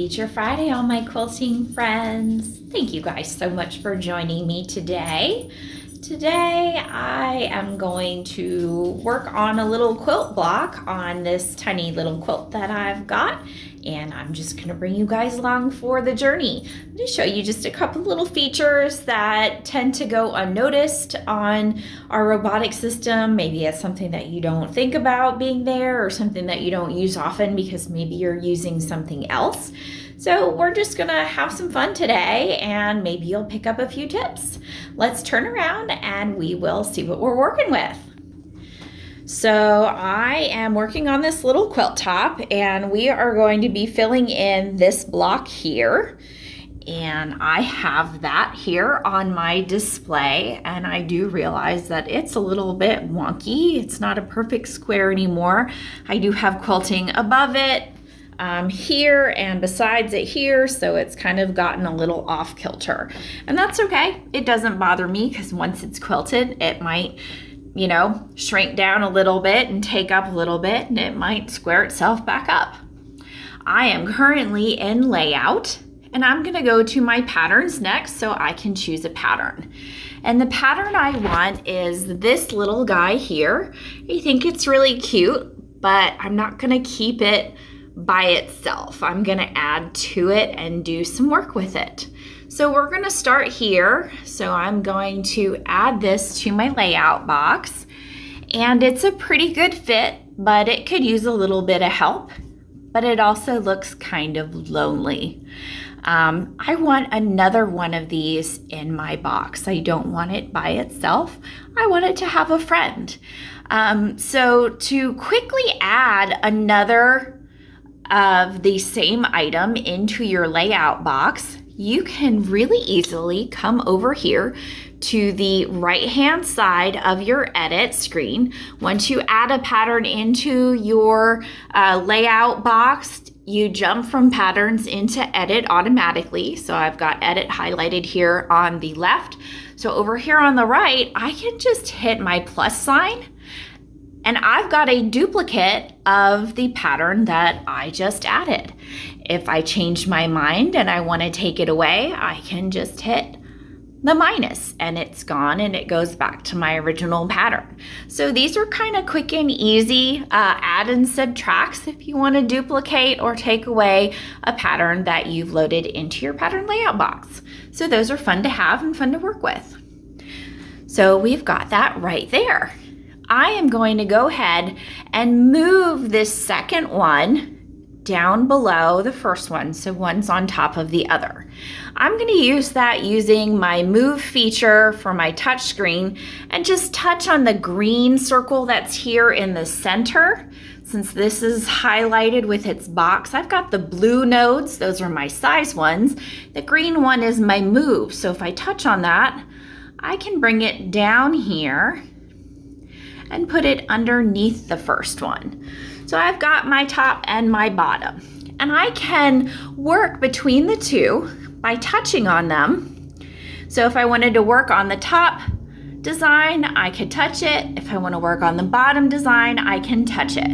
Feature Friday, all my quilting friends. Thank you guys so much for joining me today. Today I am going to work on a little quilt block on this tiny little quilt that I've got, and I'm just going to bring you guys along for the journey. I'm going to show you just a couple little features that tend to go unnoticed on our robotic system. Maybe it's something that you don't think about being there, or something that you don't use often because maybe you're using something else. So we're just gonna have some fun today, and maybe you'll pick up a few tips. Let's turn around and we will see what we're working with. So I am working on this little quilt top, and we are going to be filling in this block here. And I have that here on my display, and I do realize that it's a little bit wonky. It's not a perfect square anymore. I do have quilting above it, here and besides it here, so it's kind of gotten a little off kilter, and that's okay. It doesn't bother me because once it's quilted, it might, shrink down a little bit and take up a little bit, and it might square itself back up. I am currently in layout, and I'm going to go to my patterns next so I can choose a pattern. And the pattern I want is this little guy here. I think it's really cute, but I'm not going to keep it by itself. I'm going to add to it and do some work with it. So we're going to start here. So I'm going to add this to my layout box, and it's a pretty good fit, but it could use a little bit of help, but it also looks kind of lonely. I want another one of these in my box. I don't want it by itself. I want it to have a friend. So to quickly add another of the same item into your layout box, you can really easily come over here to the right hand side of your edit screen. Once you add a pattern into your layout box, you jump from patterns into edit automatically. So I've got edit highlighted here on the left. So over here on the right, I can just hit my plus sign, and I've got a duplicate of the pattern that I just added. If I change my mind and I want to take it away, I can just hit the minus and it's gone, and it goes back to my original pattern. So these are kind of quick and easy add and subtracts if you want to duplicate or take away a pattern that you've loaded into your pattern layout box. So those are fun to have and fun to work with. So we've got that right there. I am going to go ahead and move this second one down below the first one, so one's on top of the other. I'm going to use that using my move feature for my touch screen, and just touch on the green circle that's here in the center. Since this is highlighted with its box, I've got the blue nodes, those are my size ones. The green one is my move, so if I touch on that, I can bring it down here and put it underneath the first one. So I've got my top and my bottom, and I can work between the two by touching on them. So if I wanted to work on the top design, I could touch it. If I want to work on the bottom design, I can touch it.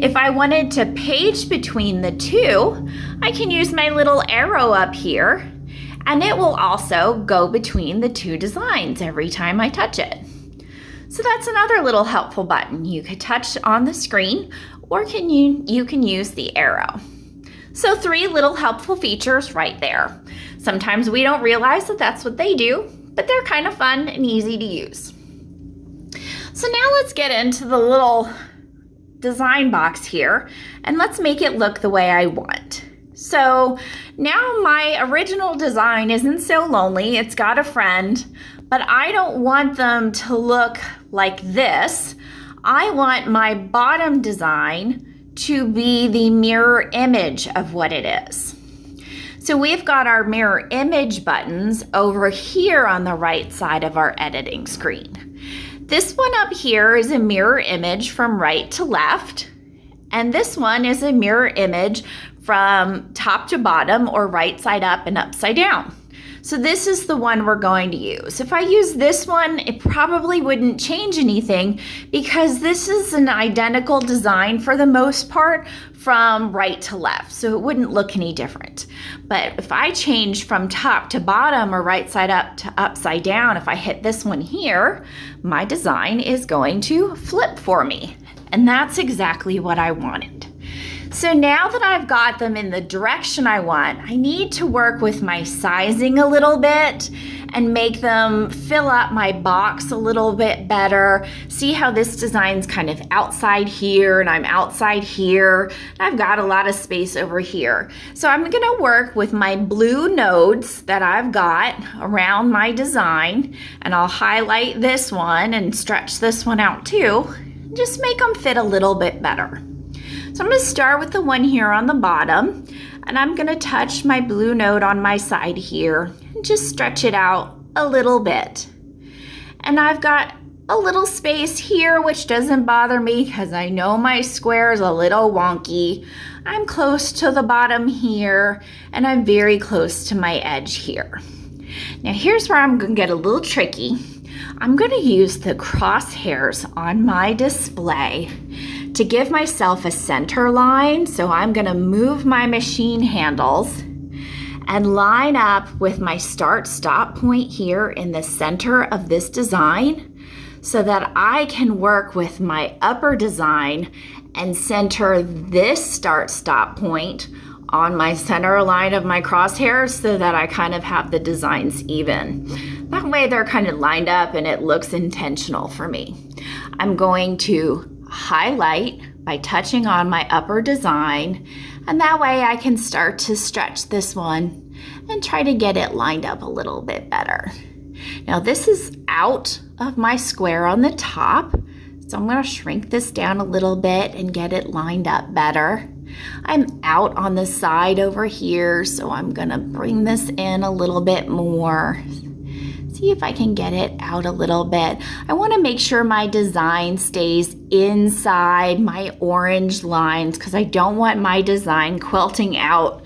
If I wanted to page between the two, I can use my little arrow up here, and it will also go between the two designs every time I touch it. So that's another little helpful button. You could touch on the screen, or you can use the arrow. So 3 little helpful features right there. Sometimes we don't realize that that's what they do, but they're kind of fun and easy to use. So now let's get into the little design box here, and let's make it look the way I want. So now my original design isn't so lonely. It's got a friend, but I don't want them to look like this. I want my bottom design to be the mirror image of what it is. So we've got our mirror image buttons over here on the right side of our editing screen. This one up here is a mirror image from right to left, and this one is a mirror image from top to bottom, or right side up and upside down. So this is the one we're going to use. If I use this one, it probably wouldn't change anything because this is an identical design for the most part from right to left, so it wouldn't look any different. But if I change from top to bottom or right side up to upside down, if I hit this one here, my design is going to flip for me. And that's exactly what I wanted. So now that I've got them in the direction I want, I need to work with my sizing a little bit and make them fill up my box a little bit better. See how this design's kind of outside here and I'm outside here. I've got a lot of space over here. So I'm gonna work with my blue nodes that I've got around my design, and I'll highlight this one and stretch this one out too. Just make them fit a little bit better. So I'm going to start with the one here on the bottom, and I'm going to touch my blue node on my side here and just stretch it out a little bit. And I've got a little space here, which doesn't bother me because I know my square is a little wonky. I'm close to the bottom here, and I'm very close to my edge here. Now here's where I'm going to get a little tricky. I'm going to use the crosshairs on my display to give myself a center line. So I'm going to move my machine handles and line up with my start stop point here in the center of this design so that I can work with my upper design and center this start stop point on my center line of my crosshairs so that I kind of have the designs even. That way they're kind of lined up and it looks intentional for me. I'm going to highlight by touching on my upper design, and that way I can start to stretch this one and try to get it lined up a little bit better. Now this is out of my square on the top, so I'm going to shrink this down a little bit and get it lined up better. I'm out on the side over here, so I'm going to bring this in a little bit more. See if I can get it out a little bit. I want to make sure my design stays inside my orange lines because I don't want my design quilting out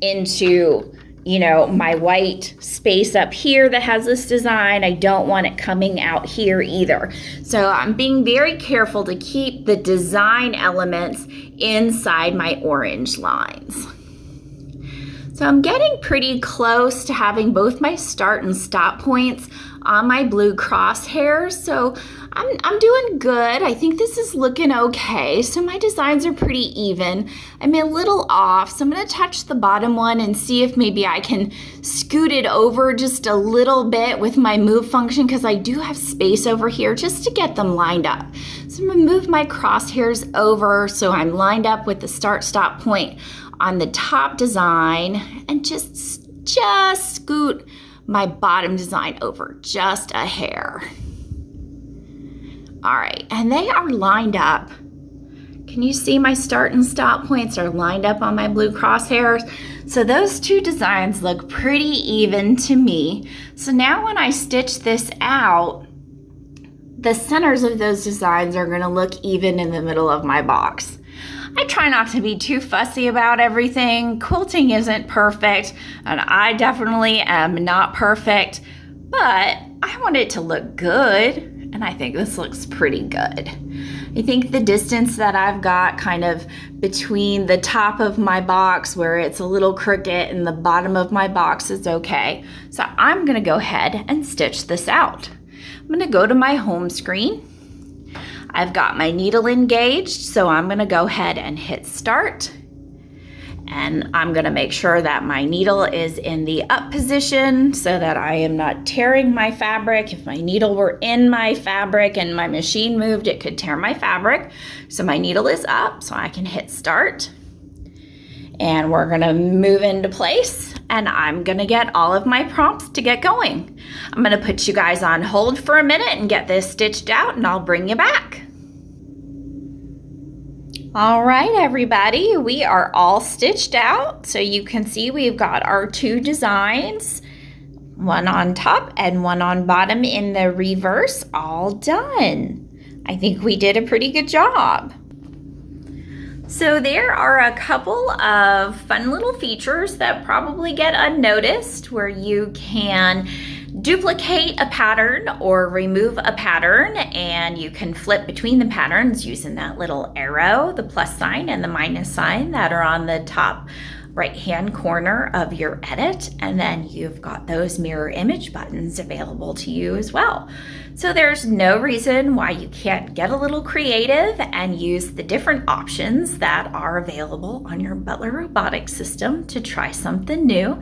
into, my white space up here that has this design. I don't want it coming out here either. So I'm being very careful to keep the design elements inside my orange lines. So I'm getting pretty close to having both my start and stop points on my blue crosshairs. So I'm doing good. I think this is looking okay. So my designs are pretty even. I'm a little off. So I'm going to touch the bottom one and see if maybe I can scoot it over just a little bit with my move function because I do have space over here just to get them lined up. So I'm going to move my crosshairs over so I'm lined up with the start stop point on the top design and just scoot my bottom design over just a hair. All right, and they are lined up. Can you see my start and stop points are lined up on my blue crosshairs? So those two designs look pretty even to me. So now when I stitch this out, the centers of those designs are going to look even in the middle of my box. I try not to be too fussy about everything. Quilting isn't perfect, and I definitely am not perfect, but I want it to look good, and I think this looks pretty good. I think the distance that I've got kind of between the top of my box where it's a little crooked and the bottom of my box is okay. So I'm gonna go ahead and stitch this out. I'm gonna go to my home screen. I've got my needle engaged, so I'm gonna go ahead and hit start. And I'm gonna make sure that my needle is in the up position so that I am not tearing my fabric. If my needle were in my fabric and my machine moved, it could tear my fabric. So my needle is up, so I can hit start. And we're gonna move into place, and I'm gonna get all of my prompts to get going. I'm gonna put you guys on hold for a minute and get this stitched out, and I'll bring you back. All right, everybody, we are all stitched out. So you can see we've got our two designs, one on top and one on bottom in the reverse, all done. I think we did a pretty good job. So there are a couple of fun little features that probably get unnoticed where you can duplicate a pattern or remove a pattern, and you can flip between the patterns using that little arrow, the plus sign and the minus sign that are on the top right hand corner of your edit, and then you've got those mirror image buttons available to you as well. So there's no reason why you can't get a little creative and use the different options that are available on your Butler robotics system to try something new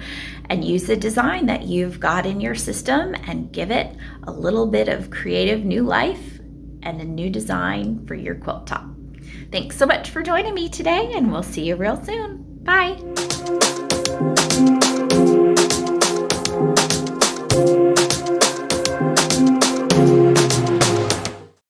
and use the design that you've got in your system and give it a little bit of creative new life and a new design for your quilt top. Thanks so much for joining me today, and we'll see you real soon. Bye.